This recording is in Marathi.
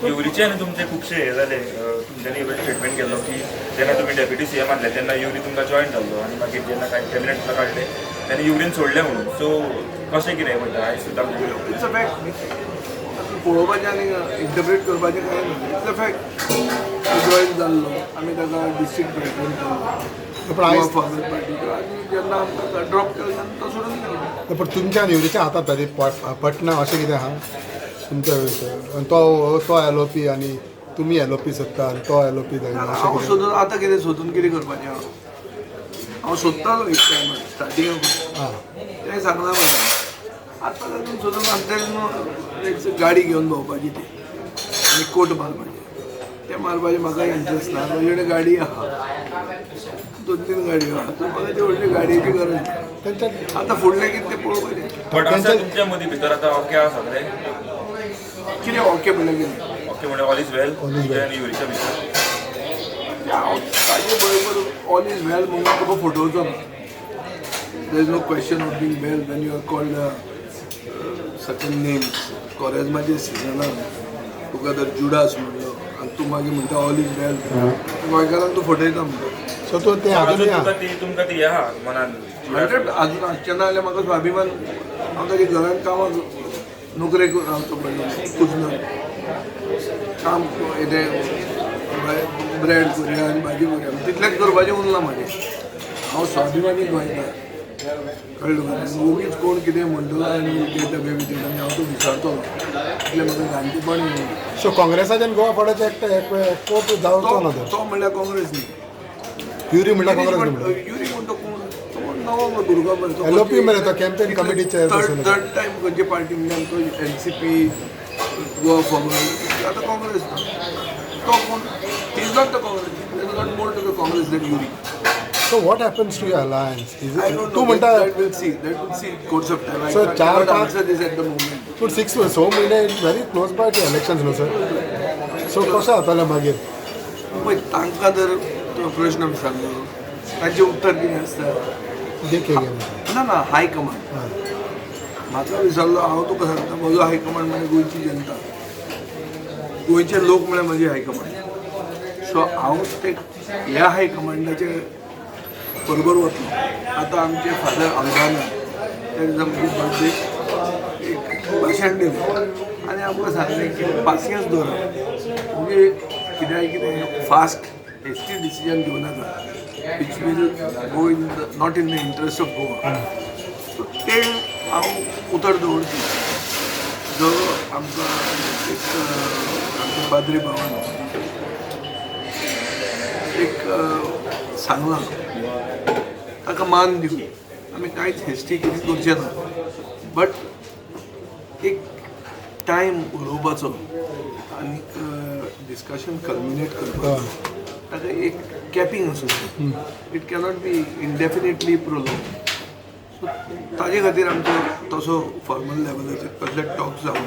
युरीचे आनी तुमचे खुबशे हे जाले तुमच्यांनी स्टेटमेंट केल्लो की जेन्ना तुमी डेप्युटी सीएम आसले तेन्ना युरी तुमकां जॉयन जाल्लो आनी मागीर जेन्ना कांय कॅबिनेट काडले तेन्ना युरीन सोडलें म्हणून सो कशें कितें वयता आयज सुद्दां इट्स अ फॅक्ट पळोवपाचें आनी इंटरप्रेट करपाचें कांय ना इट्स अ फॅक्ट जॉयन जाल्लो आमी ताका डिस्ट्रिक्ट प्रेसिडेंट केल्लो फॉर्मर पार्टीचो आनी जेन्ना आमकां ड्रॉप केलो तेन्ना तो सोडून गेलो. पण तुमच्या आनी युरीच्या हातात तरी पटना अशें कितें आहा तुमच्या विशय तो एलओपी आनी तुमी एलओपी सोदता आनी तो एलओपी जायना हांव सोदून आतां कितें सोदून कितें करपाचें हांव सोदतालो एक टायमार स्टार्टिंग तें सांगला म्हाका आतां तातूंत सोदून आमच्या एक गाडी घेवन भोंवपाची ती आनी कोट मारपाचें तें मारपाचें म्हाका इंट्रस्ट ना म्हजे कडेन गाडी आहा 2-3 गाडयो आहा तर म्हाका ती व्हडली गाडयेची गरज ना आतां फुडलें कितें तें पळोवपाचें. बट आसा तुमच्या मदीं भितर आतां ओके आसा सगळें कितें ओके म्हणल्यार कितें ओके म्हणजे ऑल इज वेल तुमच्या आनी युरीच्या भितर हांव ताजे बरोबर ऑल इज वेल म्हणून तुका फटोवचो ना. There is no question of being well when you are called certain names कॉरेजमाच्या सिजनान तुका जर जुडास म्हणलो आनी तूं मागीर म्हणटा ऑल इज वेल गोंयकारांक तूं फटयता म्हणटा सो तो ते अजूनय तुमकां ती आहा मनान 100 अजून आसचें ना जाल्यार म्हाका स्वाभिमान हांव ताच्या घरांत कामाक नोकरेक रावचो पडलो कुजनान काम हें ब्रेड करुया आनी भाजी करुया तितलेंच करपाचें उरलां म्हाजें हांव स्वाभिमानी गोंयकार कळ्ळें उगीच कोण कितें म्हणटलो आनी ते डबे भितर आनी हांव तो विचारतलो इतलें म्हाका जाणटेपणी. सो काँग्रेसाच्यान गोवा फॉडाचे एकवट जावचो ना तो म्हणल्यार काँग्रेस न्ही युरी म्हणल्यार काँग्रेस म्हणटा युरी म्हणटा कोण तो नवो दुर्गा एलओपी मरे तो कॅम्पेन कमिटीचे थर्ड टायम खंयचे पार्टी म्हणजे आमचो एनसीपी गोवा फॉर्मर आतां काँग्रेस तो कोण is not the Congress is not more to the Congress than युरी. So what happens to your alliance तू That म्हणटा will see course of time. So, I cannot चार- answer this at the moment. पूण 6 स म्हयने very close by two elections न्हू सर सो कशें जातालें मागीर पळय तांकां जर तो प्रश्न विचारलो ताचें उत्तर कितें आसता देखीक ना ना हाय कमांड म्हाका विचारलो हांव तुका सांगता म्हजो हाय कमांड म्हणजे गोंयची जनता गोंयचे लोक म्हळ्यार म्हजी हाय कमांड सो हांव ते ह्या हाय कमांडाचे बरोबर वतलो. आतां आमचे फादर आल्बाना तेणें आमचे बर्थडे एक भाशण दिलें आनी आमकां सांगलें की पासियन्स दवरा म्हणजे कित्याक कितें फास्ट हेस्टी डिसिजन घेवं नाका which will go in not in the interest of Goa so ते हांव उतर दवरचें जो आमकां एक आमच्या पाद्री भावान एक सांगलां ताका मान दिवं आमी कांयच हेस्टी कितें करचें ना बट एक टायम उलोवपाचो आनी डिस्कशन कल्मिनेट करपाचो ताका एक कॅपिंग आसूं जाय it cannot be indefinitely prolong so ताजे खातीर आमचो तसो फॉर्मल लेवलाचेर कसले टॉक्स जावं